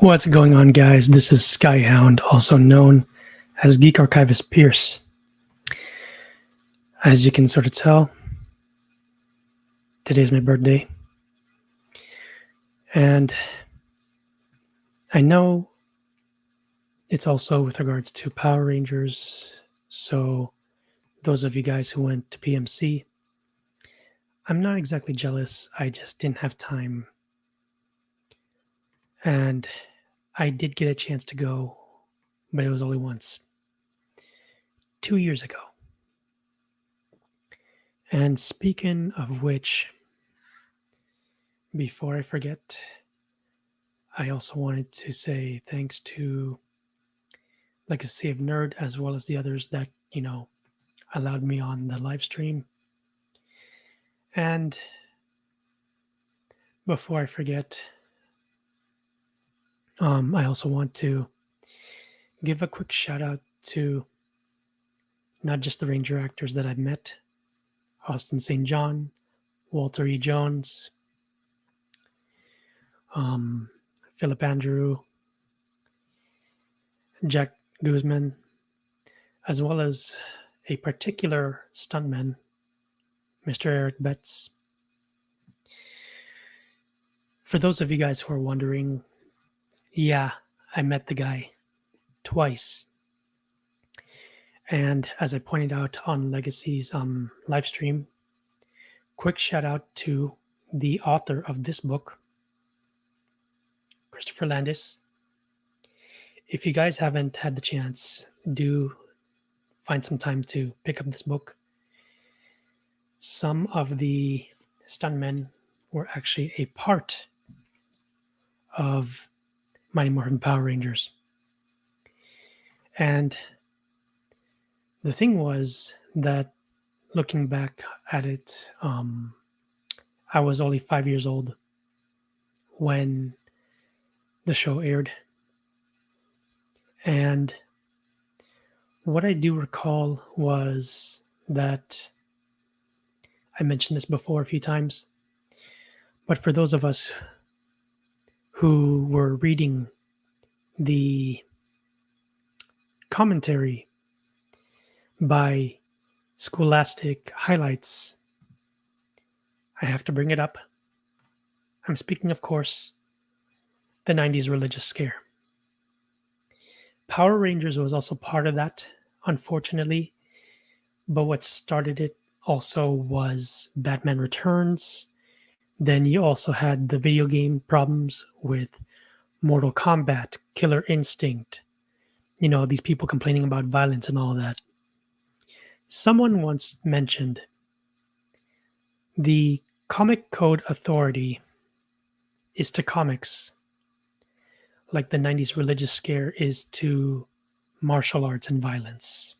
What's going on, guys? This is Skyhound, also known as Geek Archivist Pierce. As you can sort of tell, today's my birthday. And I know it's also with regards to Power Rangers. So, those of you guys who went to PMC, I'm not exactly jealous. I just didn't have time. And I did get a chance to go, but it was only once. 2 years ago. And speaking of which, before I forget, I also wanted to say thanks to Legacy of Nerd as well as the others that, allowed me on the live stream. And before I forget, I also want to give a quick shout out to not just the Ranger actors that I've met, Austin St. John, Walter E. Jones, Philip Andrew, Jack Guzman, as well as a particular stuntman, Mr. Eric Betts. For those of you guys who are wondering, yeah, I met the guy twice. And as I pointed out on Legacy's live stream, quick shout out to the author of this book, Christopher Landis. If you guys haven't had the chance, do find some time to pick up this book. Some of the stuntmen were actually a part of Mighty Morphin Power Rangers. And the thing was that looking back at it, I was only 5 years old when the show aired. And what I do recall was that I mentioned this before a few times, but for those of us who were reading the commentary by Scholastic Highlights, I have to bring it up. I'm speaking, of course, the 90s religious scare. Power Rangers was also part of that, unfortunately, but what started it also was Batman Returns. Then you also had the video game problems with Mortal Kombat, Killer Instinct, these people complaining about violence and all of that. Someone once mentioned the Comic Code Authority is to comics like the 90s religious scare is to martial arts and violence.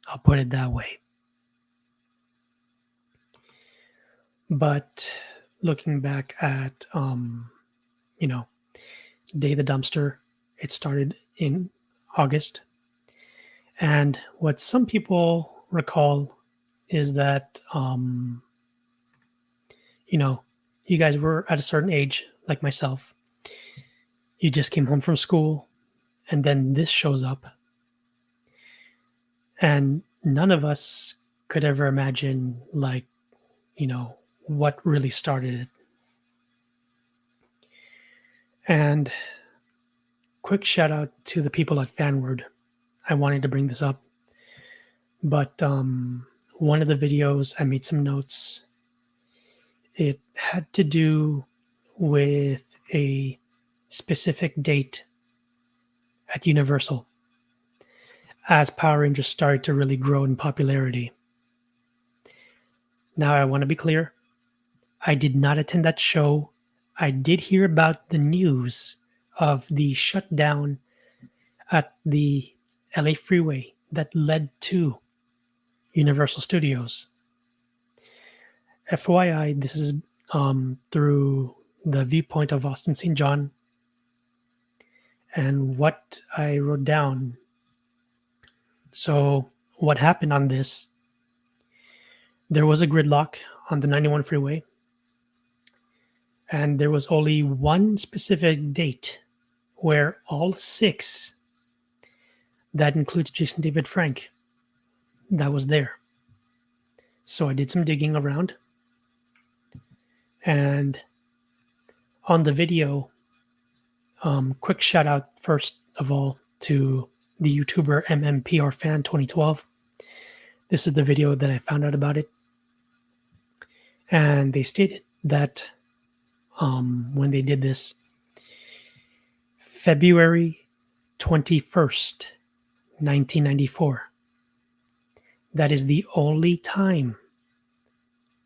I'll put it that way. But looking back at, Day of the Dumpster, it started in August. And what some people recall is that, you guys were at a certain age, like myself. You just came home from school, and then this shows up. And none of us could ever imagine, what really started it. And quick shout out to the people at Fanword. I wanted to bring this up, but one of the videos, I made some notes. It had to do with a specific date at Universal as Power Rangers started to really grow in popularity. Now, I want to be clear. I did not attend that show. I did hear about the news of the shutdown at the LA freeway that led to Universal Studios. FYI, this is through the viewpoint of Austin St. John. And what I wrote down. So what happened on this, there was a gridlock on the 91 freeway. And there was only one specific date where all 6, that includes Jason David Frank, that was there. So I did some digging around, and on the video, quick shout out first of all to the YouTuber MMPR Fan 2012. This is the video that I found out about it, and they stated that when they did this, February 21st, 1994, that is the only time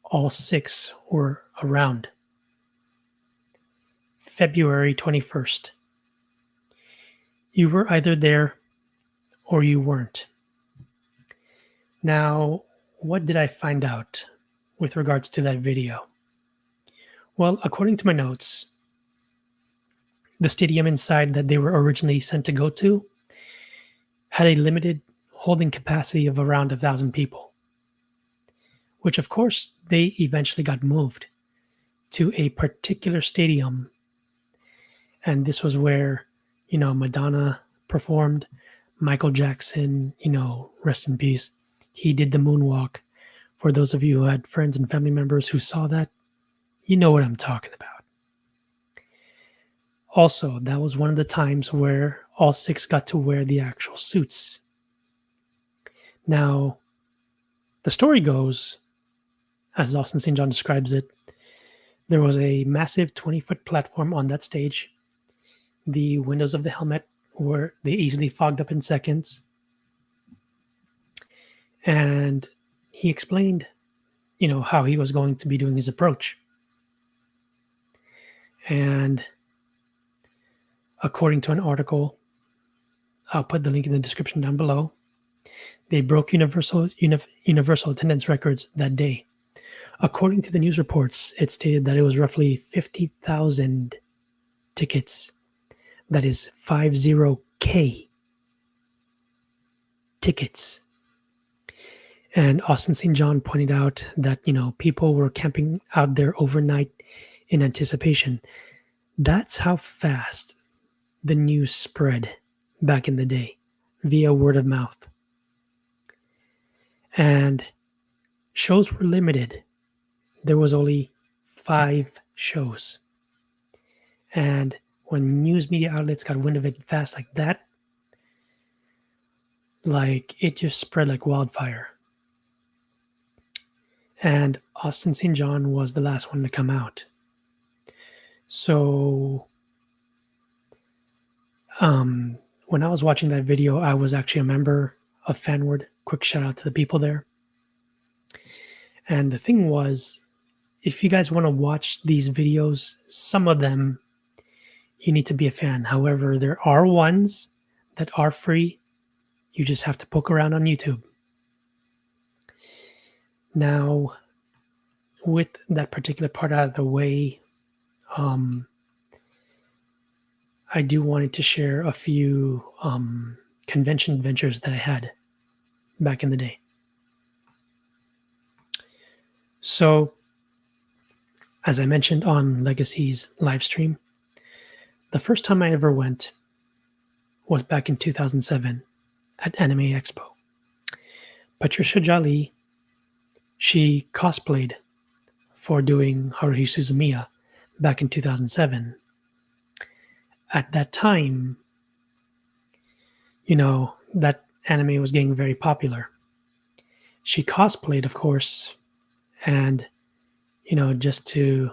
all 6 were around. February 21st. You were either there or you weren't. Now, what did I find out with regards to that video? Well, according to my notes, the stadium inside that they were originally sent to go to had a limited holding capacity of around 1,000 people, which of course they eventually got moved to a particular stadium. And this was where, Madonna performed, Michael Jackson, rest in peace. He did the moonwalk. For those of you who had friends and family members who saw that, you know what I'm talking about. Also, that was one of the times where all 6 got to wear the actual suits. Now, the story goes, as Austin St. John describes it, there was a massive 20-foot platform on that stage. The windows of the helmet they easily fogged up in seconds. And he explained, how he was going to be doing his approach. And according to an article, I'll put the link in the description down below, they broke universal attendance records that day. According to the news reports, it stated that it was roughly 50,000 tickets. That is 50K tickets. And Austin St. John pointed out that, people were camping out there overnight in anticipation. That's how fast the news spread back in the day, via word of mouth. And shows were limited. There was only 5 shows. And when news media outlets got wind of it fast like that, it just spread like wildfire. And Austin St. John was the last one to come out. So when I was watching that video, I was actually a member of Fanward. Quick shout out to the people there. And the thing was, if you guys want to watch these videos, some of them, you need to be a fan. However, there are ones that are free. You just have to poke around on YouTube. Now, with that particular part out of the way, I do wanted to share a few convention adventures that I had back in the day. So, as I mentioned on Legacy's live stream, the first time I ever went was back in 2007 at Anime Expo. Patricia Jolie, she cosplayed for doing Haruhi Suzumiya back in 2007. At that time, that anime was getting very popular. She cosplayed, of course, and, just to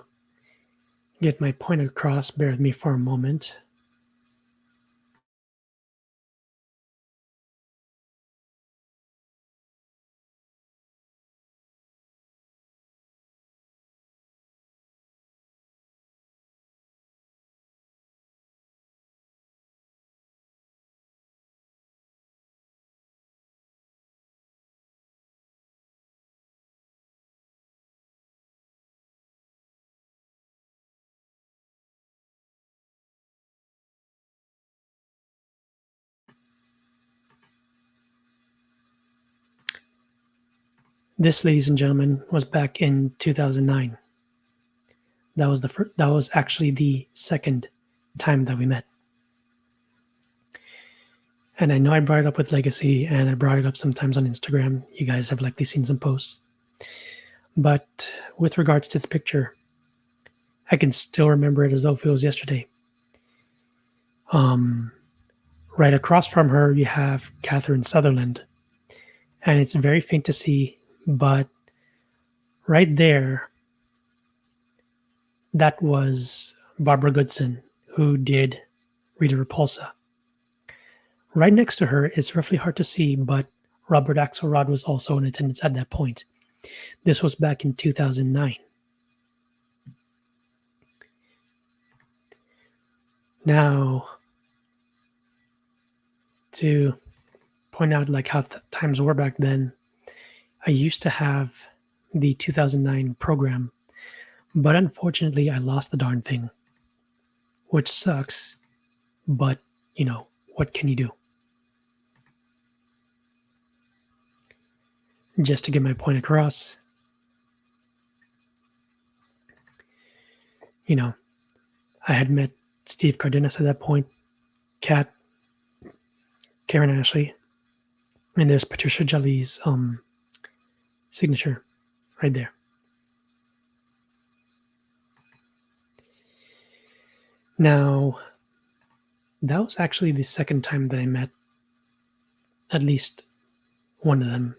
get my point across, bear with me for a moment. This, ladies and gentlemen, was back in 2009. That was actually the second time that we met. And I know I brought it up with Legacy, and I brought it up sometimes on Instagram. You guys have likely seen some posts. But with regards to this picture, I can still remember it as though it was yesterday. Right across from her, you have Catherine Sutherland, and it's very faint to see, but right there, that was Barbara Goodson, who did Rita Repulsa. Right next to her, it's roughly hard to see, but Robert Axelrod was also in attendance at that point. This was back in 2009. Now, to point out like how times were back then, I used to have the 2009 program, but unfortunately I lost the darn thing, which sucks, but what can you do? Just to get my point across, I had met Steve Cardenas at that point, Kat, Karen Ashley, and there's Patricia Jolly's signature right there. Now, that was actually the second time that I met at least one of them.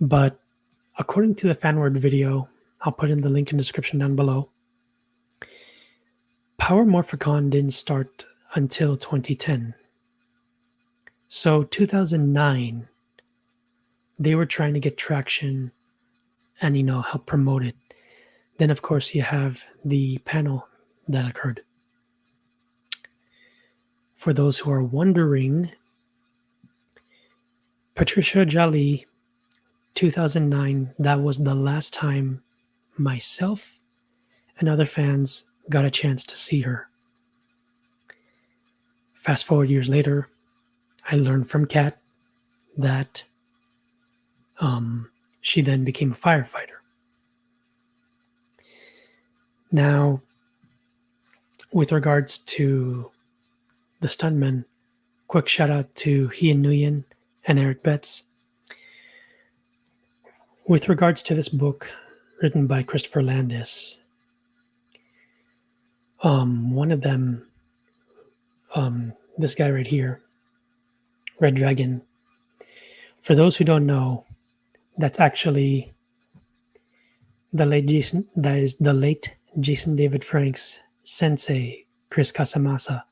But according to the fanword video, I'll put in the link in the description down below, Power Morphicon didn't start until 2010. So 2009, they were trying to get traction and, help promote it. Then, of course, you have the panel that occurred. For those who are wondering, Patricia Jolly, 2009, that was the last time myself and other fans got a chance to see her. Fast forward years later, I learned from Kat that she then became a firefighter. Now, with regards to the stuntmen, quick shout out to Ian Nguyen and Eric Betts. With regards to this book written by Christopher Landis, one of them, this guy right here, Red Dragon, for those who don't know, that's actually the late Jason David Frank's sensei, Chris Casamassa.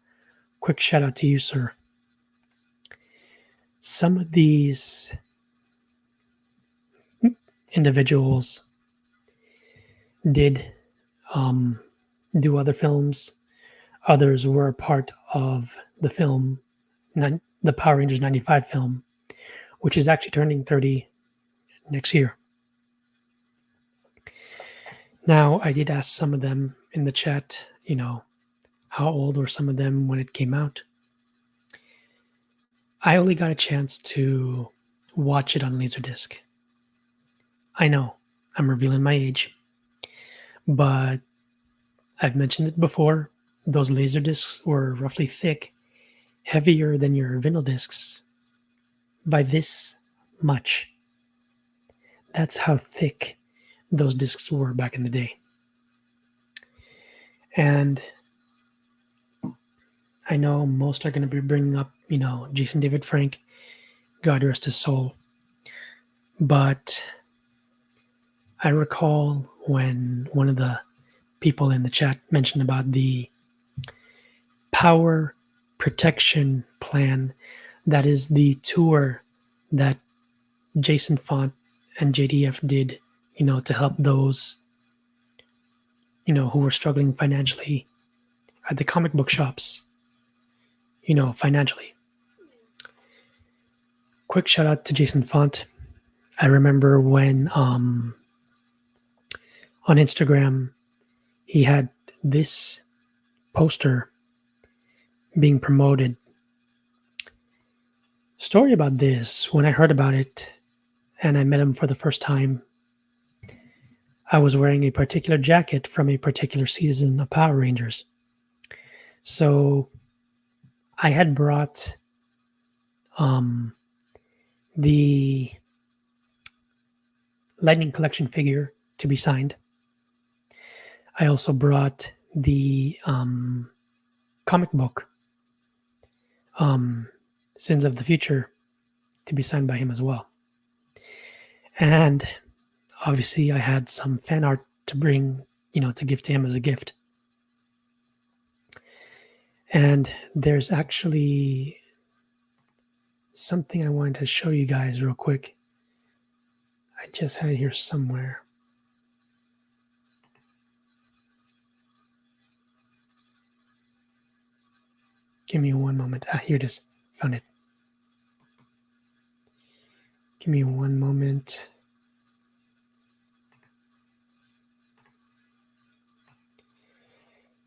Quick shout out to you, sir. Some of these individuals did do other films. Others were a part of the film, the Power Rangers 95 film, which is actually turning 30 next year. Now, I did ask some of them in the chat, how old were some of them when it came out? I only got a chance to watch it on Laserdisc. I know, I'm revealing my age, but I've mentioned it before. Those Laserdiscs were roughly thick, heavier than your vinyl discs by this much. That's how thick those discs were back in the day. And I know most are going to be bringing up, Jason David Frank, God rest his soul. But I recall when one of the people in the chat mentioned about the Power Protection Plan. That is the tour that Jason Font and JDF did, to help those, who were struggling financially at the comic book shops, financially. Quick shout out to Jason Font. I remember when on Instagram, he had this poster being promoted. Story about this, when I heard about it and I met him for the first time, I was wearing a particular jacket from a particular season of Power Rangers. So I had brought the Lightning Collection figure to be signed. I also brought the comic book, Sins of the Future, to be signed by him as well. And obviously, I had some fan art to bring, to give to him as a gift. And there's actually something I wanted to show you guys real quick. I just had it here somewhere. Give me one moment. Here it is. Found it. Give me one moment.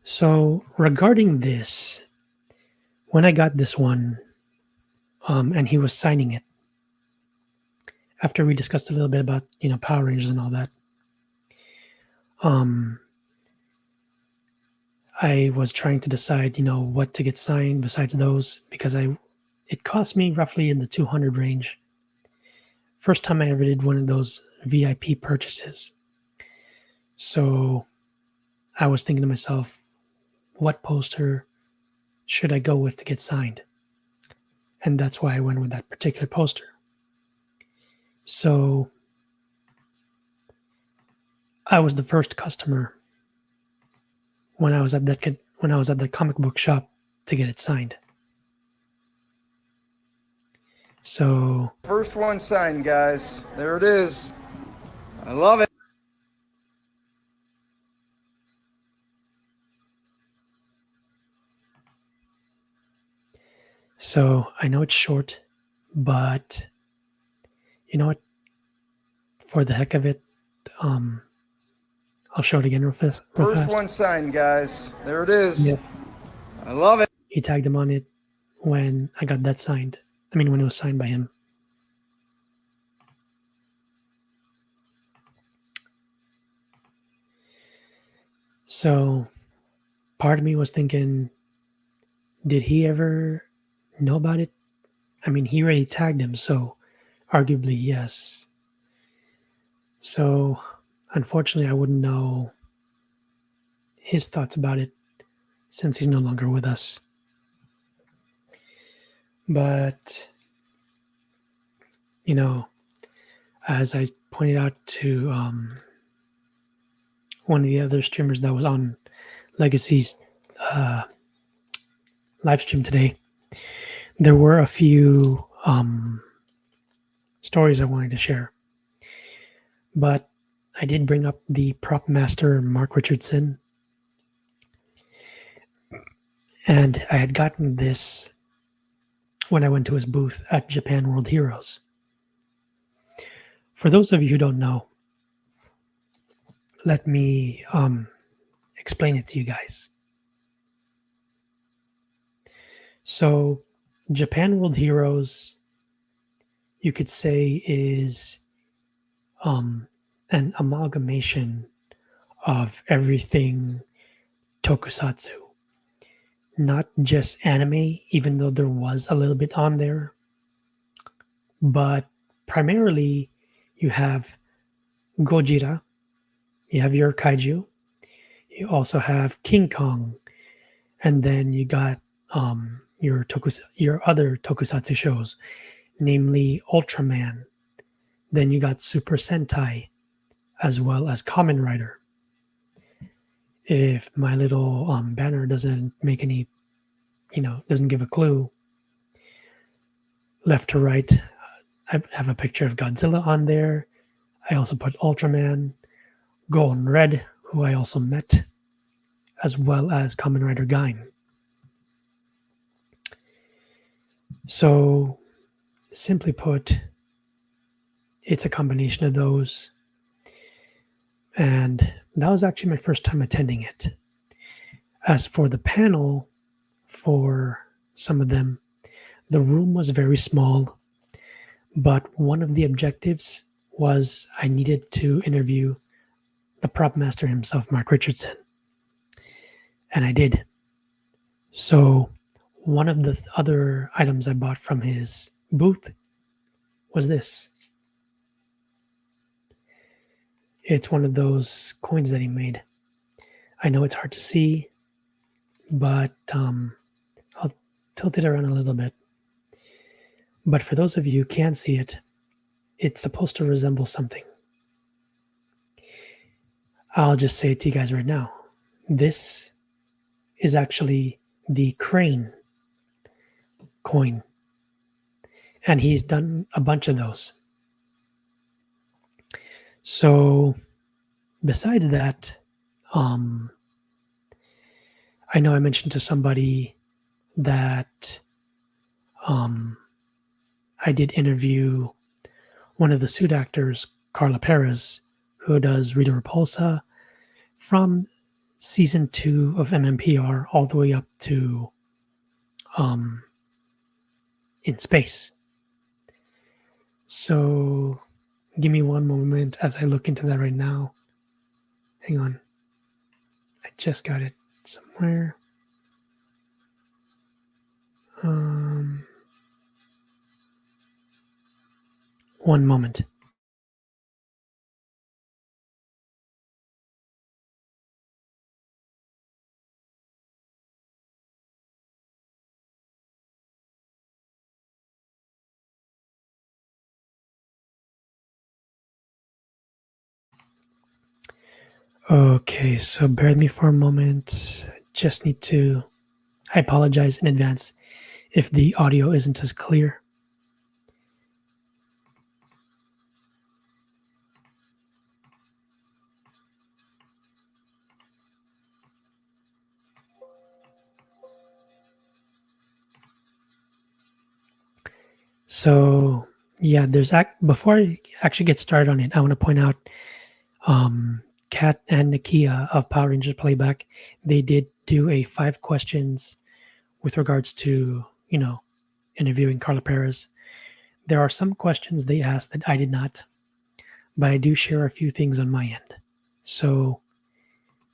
So regarding this, when I got this one, and he was signing it, after we discussed a little bit about, Power Rangers and all that, I was trying to decide, what to get signed besides those, because it cost me roughly in the 200 range. First time I ever did one of those VIP purchases. So I was thinking to myself, what poster should I go with to get signed? And that's why I went with that particular poster. So I was the first customer when I was at the comic book shop to get it signed. So first one signed, guys. There it is. I love it. So I know it's short, but you know what? For the heck of it, I'll show it again real fast. First one signed, guys. There it is. Yeah. I love it. He tagged him on it when I got that signed. When it was signed by him. So part of me was thinking, did he ever know about it? He already tagged him, so arguably yes. So unfortunately, I wouldn't know his thoughts about it since he's no longer with us. But, as I pointed out to one of the other streamers that was on Legacy's live stream today, there were a few stories I wanted to share. But I did bring up the prop master, Mark Richardson. And I had gotten this when I went to his booth at Japan World Heroes. For those of you who don't know, let me explain it to you guys. So, Japan World Heroes, you could say, is an amalgamation of everything tokusatsu. Not just anime, even though there was a little bit on there, but primarily you have Gojira, you have your kaiju, you also have King Kong, and then you got your other tokusatsu shows, namely Ultraman. Then you got Super Sentai, as well as Kamen Rider. If my little banner doesn't make any, doesn't give a clue, left to right, I have a picture of Godzilla on there. I also put Ultraman, Golden Red, who I also met, as well as Kamen Rider Gain. So, simply put, it's a combination of those. And that was actually my first time attending it. As for the panel, for some of them, the room was very small, but one of the objectives was I needed to interview the prop master himself, Mark Richardson. And I did. So one of the other items I bought from his booth was this. It's one of those coins that he made. I know it's hard to see, but I'll tilt it around a little bit. But for those of you who can't see it, it's supposed to resemble something. I'll just say it to you guys right now. This is actually the crane coin, and he's done a bunch of those. So besides that, I know I mentioned to somebody that I did interview one of the suit actors, Carla Perez, who does Rita Repulsa from season 2 of MMPR all the way up to In Space. So give me one moment as I look into that right now. Hang on. I just got it somewhere. One moment. Okay, so bear with me for a moment. I apologize in advance if the audio isn't as clear. So yeah, before I actually get started on it, I want to point out Kat and Nakia of Power Rangers Playback, they did do a 5 questions with regards to, interviewing Carla Perez. There are some questions they asked that I did not, but I do share a few things on my end. So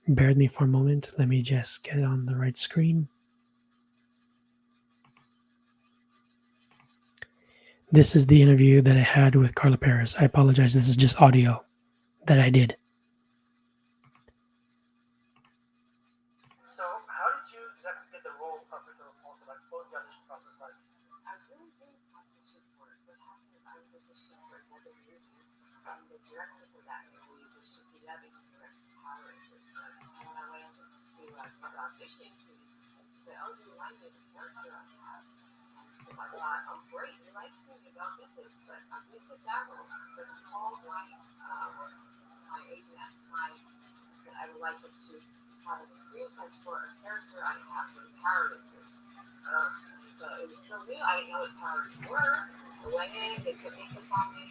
bear with me for a moment. Let me just get it on the right screen. This is the interview that I had with Carla Perez. I apologize. This is just audio that I did. So, how did you exactly get the role of Rita Repulsa? Like, what was the audition process like? I really didn't audition for it. What happened is I was auditioning for another movie, and the director for that movie was Shippy Levy, who directs Power Rangers. And when I went to the audition, he said, "Oh, you like me, the character I have?" And so I thought, "Oh, great, he likes me, maybe I'll get this." But I'm going to get that role. But he called my agent at the time and said, "I would like him to have a screen test for a character I have from Power Rangers." So it was still new. I didn't know what Power Rangers were. I went in, they put makeup on me,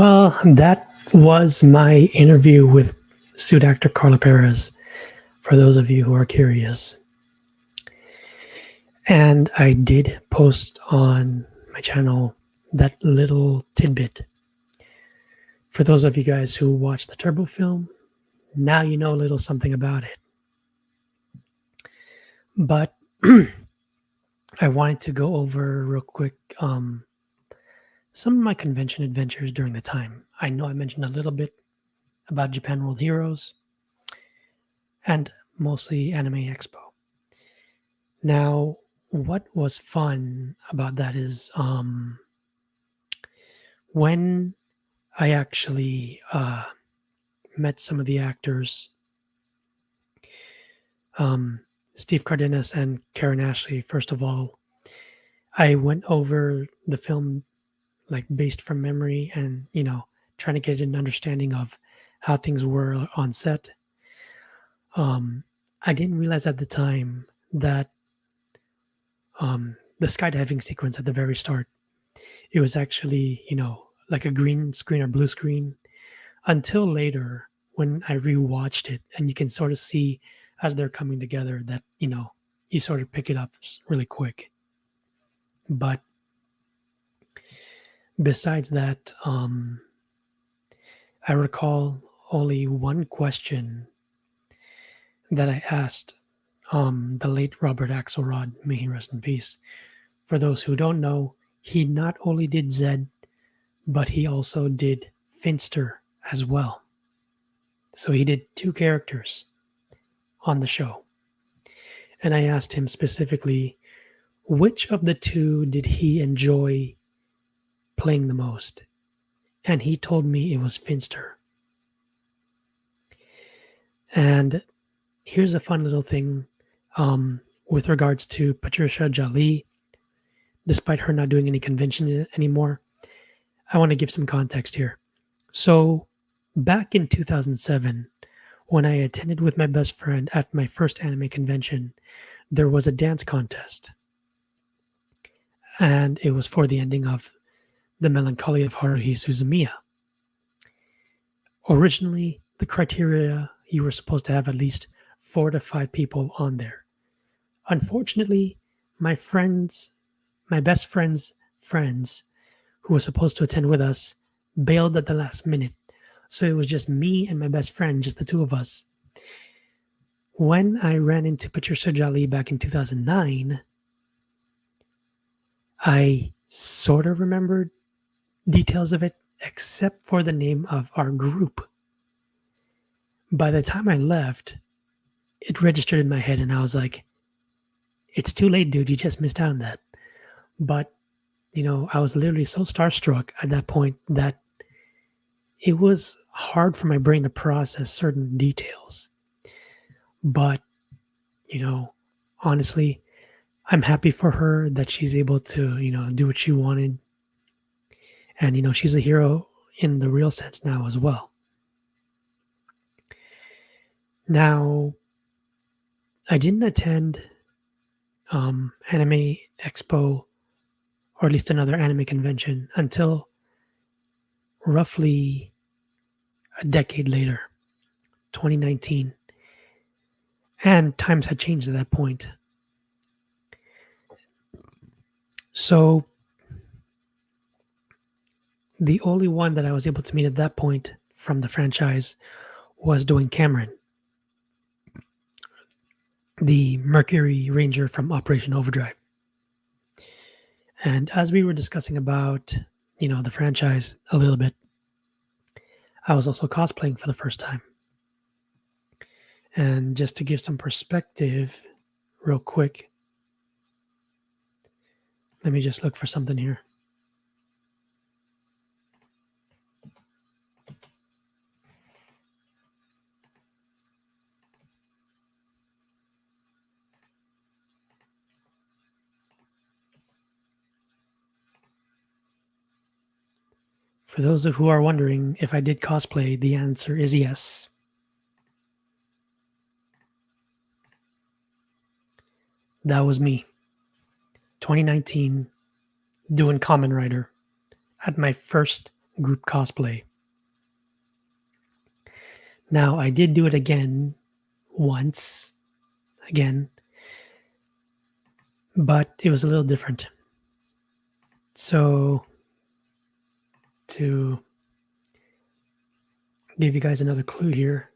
Well, that was my interview with suit actor Carla Perez, for those of you who are curious. And I did post on my channel that little tidbit. For those of you guys who watched the Turbo film, now you know a little something about it. But I wanted to go over real quick some of my convention adventures during the time. I know I mentioned a little bit about Japan World Heroes and mostly Anime Expo. Now, what was fun about that is when I actually met some of the actors, Steve Cardenas and Karen Ashley. First of all, I went over the film like based from memory and, trying to get an understanding of how things were on set. I didn't realize at the time that the skydiving sequence at the very start, it was actually, like a green screen or blue screen until later when I rewatched it, and you can sort of see as they're coming together that, you sort of pick it up really quick. But besides that, I recall only one question that I asked the late Robert Axelrod, may he rest in peace. For those who don't know, he not only did Zed, but he also did Finster as well. So he did two characters on the show. And I asked him specifically, which of the two did he enjoy playing the most? And he told me it was Finster. And here's a fun little thing with regards to Patricia Jolie. Despite her not doing any convention anymore, I want to give some context here. So back in 2007, when I attended with my best friend at my first anime convention, there was a dance contest. And it was for the ending of The Melancholy of Haruhi Suzumiya. Originally, the criteria, you were supposed to have at least 4 to 5 people on there. Unfortunately, my best friend's friends, who was supposed to attend with us, bailed at the last minute. So it was just me and my best friend, just the two of us. When I ran into Patricia Jolie back in 2009, I sort of remembered details of it, except for the name of our group. By the time I left, it registered in my head, and I was like, it's too late, dude. You just missed out on that. But, I was literally so starstruck at that point that it was hard for my brain to process certain details. But, honestly, I'm happy for her that she's able to, do what she wanted. And, she's a hero in the real sense now as well. Now, I didn't attend Anime Expo, or at least another anime convention, until roughly a decade later, 2019. And times had changed at that point. So the only one that I was able to meet at that point from the franchise was Dwayne Cameron, the Mercury Ranger from Operation Overdrive. And as we were discussing about, the franchise a little bit, I was also cosplaying for the first time. And just to give some perspective real quick, let me just look for something here. For those of who are wondering if I did cosplay, the answer is yes. That was me, 2019, doing Kamen Rider at my first group cosplay. Now, I did do it again once, but it was a little different. So, to give you guys another clue here,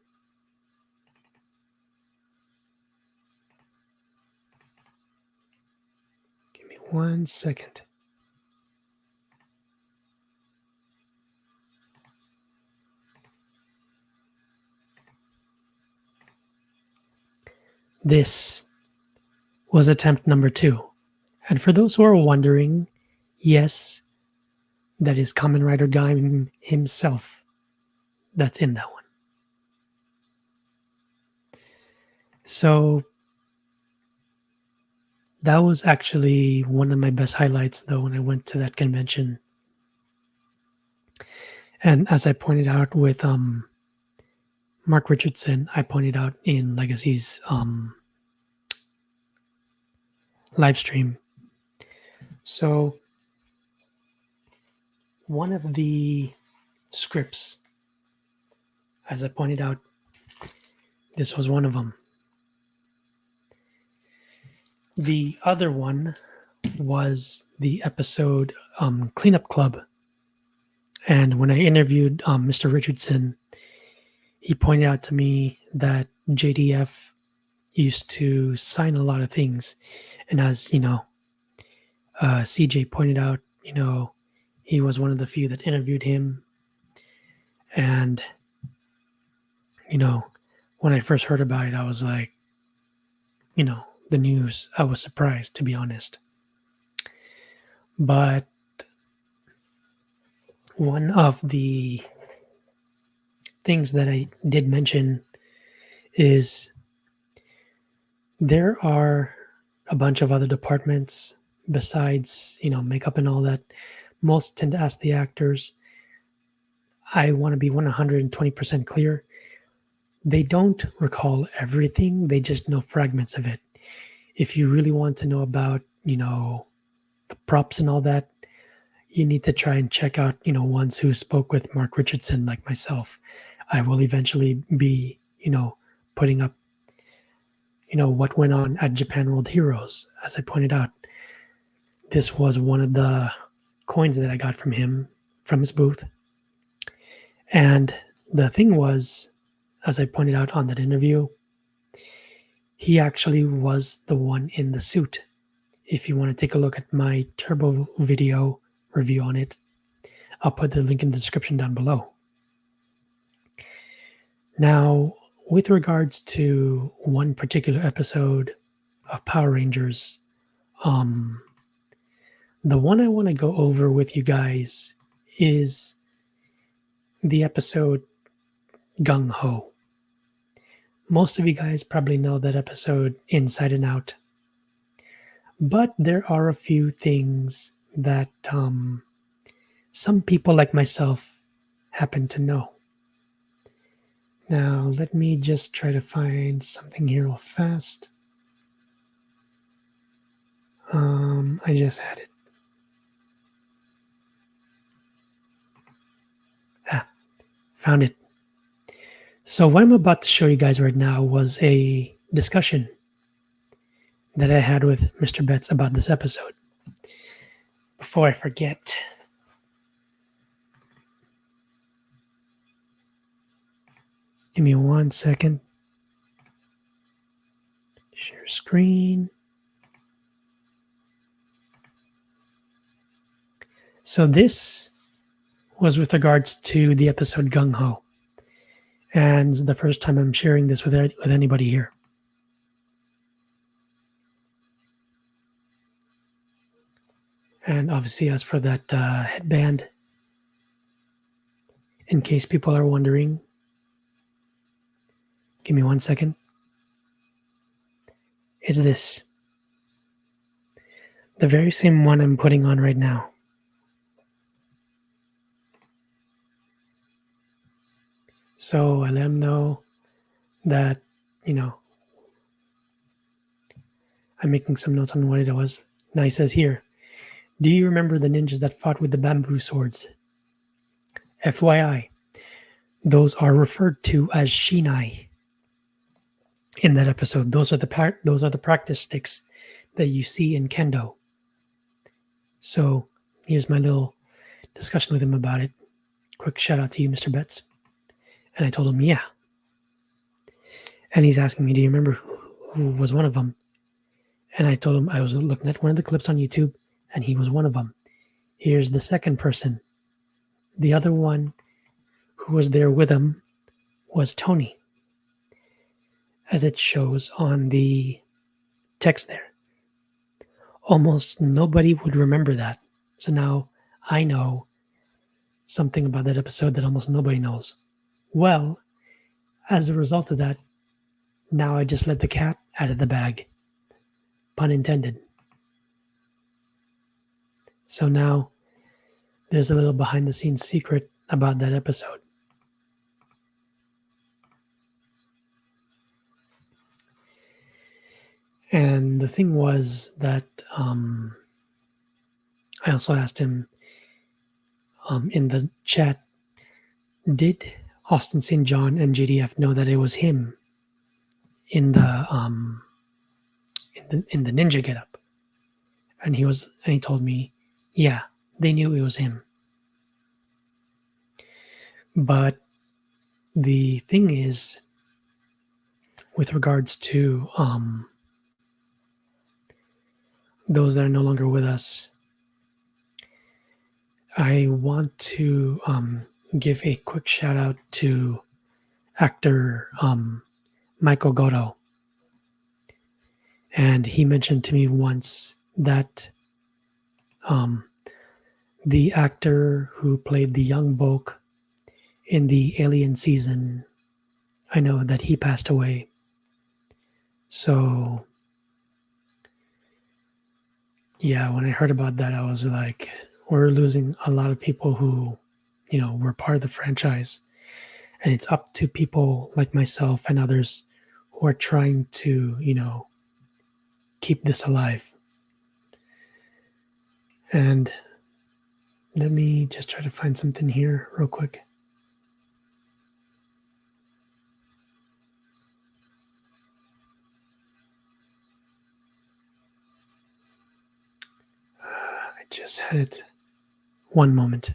give me 1 second. This was attempt number 2. And for those who are wondering, yes, that is Kamen Rider Guy himself that's in that one. So that was actually one of my best highlights, though, when I went to that convention. And as I pointed out with Mark Richardson, I pointed out in Legacy's live stream. So one of the scripts, as I pointed out, this was one of them. The other one was the episode Cleanup Club. And when I interviewed Mr. Richardson, he pointed out to me that JDF used to sign a lot of things. And as, CJ pointed out, he was one of the few that interviewed him. And, when I first heard about it, I was like, the news, I was surprised, to be honest. But one of the things that I did mention is there are a bunch of other departments besides, makeup and all that. Most tend to ask the actors. I want to be 120% clear. They don't recall everything. They just know fragments of it. If you really want to know about, the props and all that, you need to try and check out, ones who spoke with Mark Richardson, like myself. I will eventually be, putting up, what went on at Japan World Heroes. As I pointed out, this was one of the coins that I got from him, from his booth. And the thing was, as I pointed out on that interview, he actually was the one in the suit. If you want to take a look at my Turbo video review on it, I'll put the link in the description down below. Now, with regards to one particular episode of Power Rangers, the one I want to go over with you guys is the episode Gung Ho. Most of you guys probably know that episode inside and out. But there are a few things that some people like myself happen to know. Now, let me just try to find something here real fast. I just had it. Found it. So what I'm about to show you guys right now was a discussion that I had with Mr. Betts about this episode. Before I forget, give me 1 second. Share screen. So this was with regards to the episode Gung Ho. And it's the first time I'm sharing this with anybody here. And obviously, as for that headband, in case people are wondering, give me 1 second. It's this. The very same one I'm putting on right now. So I let him know that, I'm making some notes on what it was. Now he says here, do you remember the ninjas that fought with the bamboo swords? FYI, those are referred to as shinai in that episode. Those are the practice sticks that you see in kendo. So here's my little discussion with him about it. Quick shout out to you, Mr. Betts. And I told him, yeah. And he's asking me, do you remember who was one of them? And I told him I was looking at one of the clips on YouTube, and he was one of them. Here's the second person. The other one who was there with him was Tony, as it shows on the text there. Almost nobody would remember that. So now I know something about that episode that almost nobody knows. Well, as a result of that, now I just let the cat out of the bag. Pun intended. So now there's a little behind the scenes secret about that episode. And the thing was that I also asked him in the chat, did Austin St. John and JDF know that it was him in the ninja getup? And he told me, yeah, they knew it was him. But the thing is, with regards to those that are no longer with us, I want to give a quick shout out to actor Michael Goto. And he mentioned to me once that the actor who played the young Bulk in the Alien season, I know that he passed away. So, yeah, when I heard about that, I was like, we're losing a lot of people who, were part of the franchise. And it's up to people like myself and others who are trying to, keep this alive. And let me just try to find something here real quick. I just had it. One moment.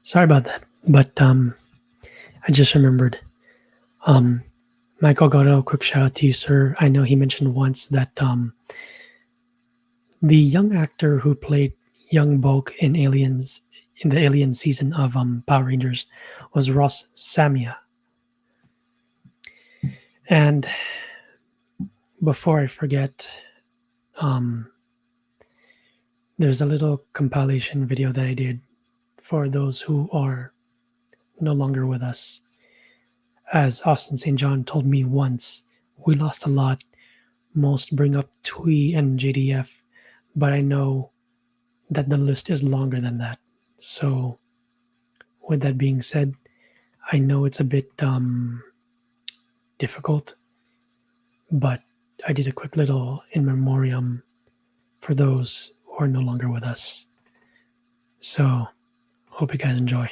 Sorry about that, but I just remembered. Michael Goto, quick shout out to you, sir. I know he mentioned once that the young actor who played young Bulk in the Alien season of Power Rangers was Ross Samia. And before I forget, there's a little compilation video that I did for those who are no longer with us. As Austin St. John told me once, we lost a lot. Most bring up Twee and JDF, but I know that the list is longer than that. So, with that being said, I know it's a bit difficult, but I did a quick little in memoriam for those who are no longer with us. So, hope you guys enjoy.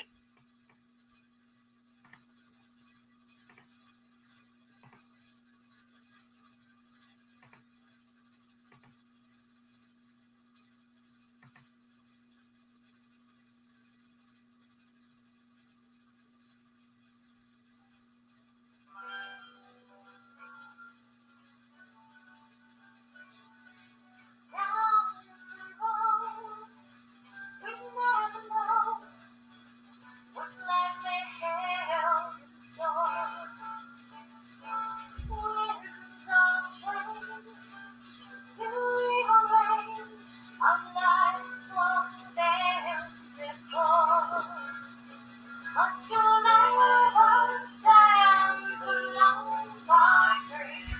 but you'll never stand alone, my friend.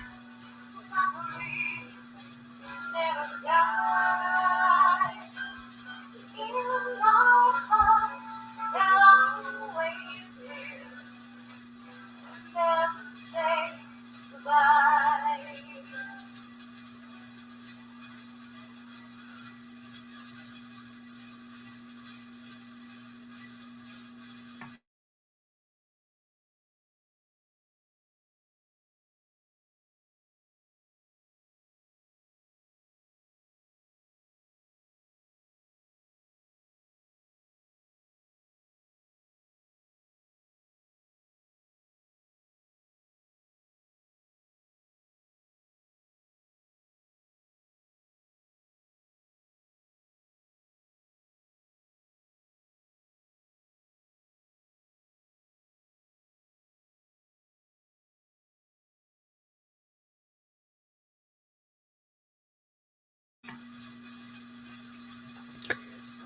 Memories never die. In our hearts, they'll always live. Never say goodbye.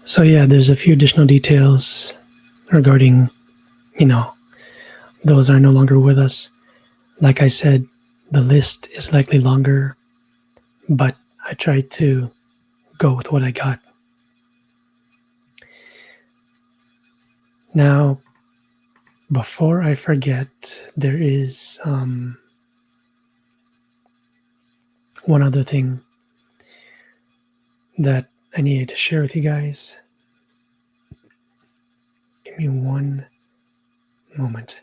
So yeah, there's a few additional details regarding, those are no longer with us. Like I said, the list is likely longer, but I tried to go with what I got. Now, before I forget, there is one other thing that I needed to share with you guys. Give me one moment.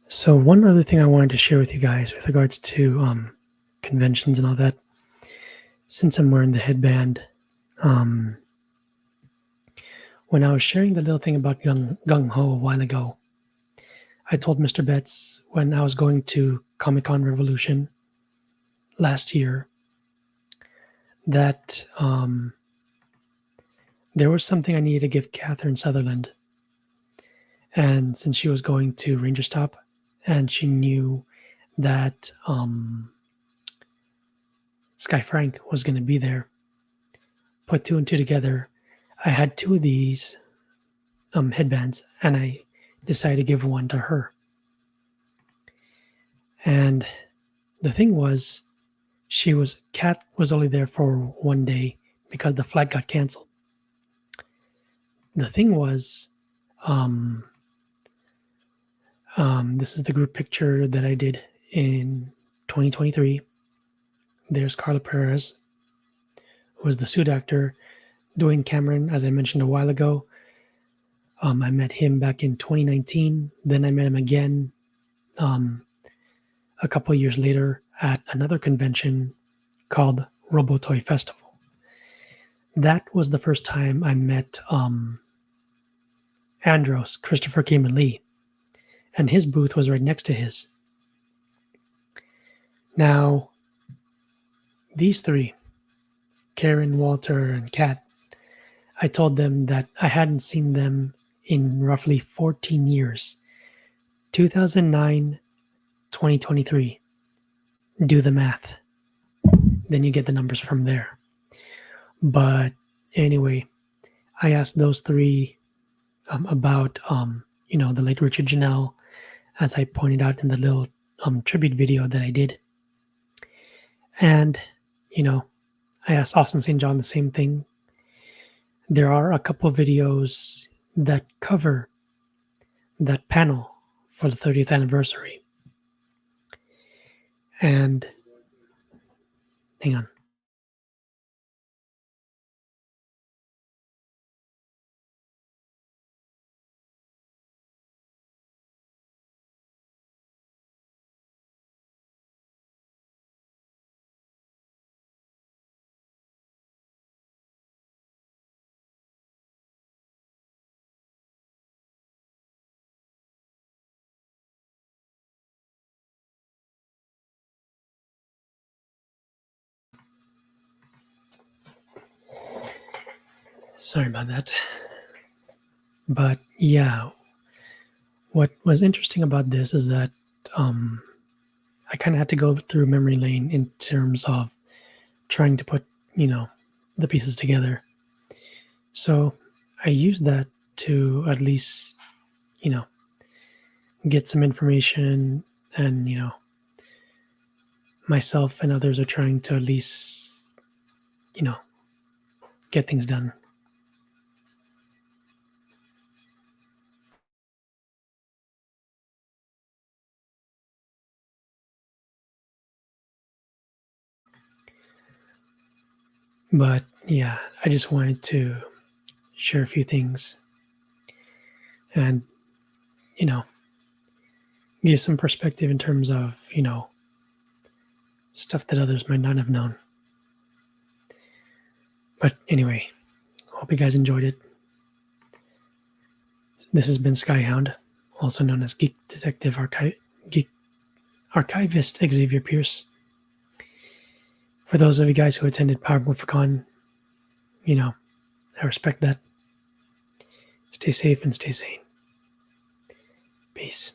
So one other thing I wanted to share with you guys with regards to conventions and all that, since I'm wearing the headband, when I was sharing the little thing about Gung Ho a while ago, I told Mr. Betts when I was going to Comic Con Revolution last year that there was something I needed to give Catherine Sutherland. And since she was going to Ranger Stop and she knew that Sky Frank was going to be there, put two and two together, I had two of these headbands and I decided to give one to her. And the thing was, Kat was only there for one day because the flight got canceled. The thing was, this is the group picture that I did in 2023. There's Carla Perez, who was the suit actor. Dwayne Cameron, as I mentioned a while ago, I met him back in 2019. Then I met him again a couple of years later at another convention called Robotoy Festival. That was the first time I met Andros, Christopher Kamen Lee, and his booth was right next to his. Now, these three, Karen, Walter, and Kat, I told them that I hadn't seen them in roughly 14 years. 2009, 2023. Do the math. Then you get the numbers from there. But anyway, I asked those three about, the late Richard Janelle, as I pointed out in the little tribute video that I did. And, I asked Austin St. John the same thing. There are a couple of videos that cover that panel for the 30th anniversary. And hang on. Sorry about that. But yeah, what was interesting about this is that I kind of had to go through memory lane in terms of trying to put, the pieces together. So I used that to at least, you know, get some information, and, myself and others are trying to at least, you know, get things done. But yeah, I just wanted to share a few things and, you know, give some perspective in terms of, stuff that others might not have known. But anyway, hope you guys enjoyed it. This has been Skyhound, also known as Geek Detective Geek Archivist Xavier Pierce. For those of you guys who attended Power Con, I respect that. Stay safe and stay sane. Peace.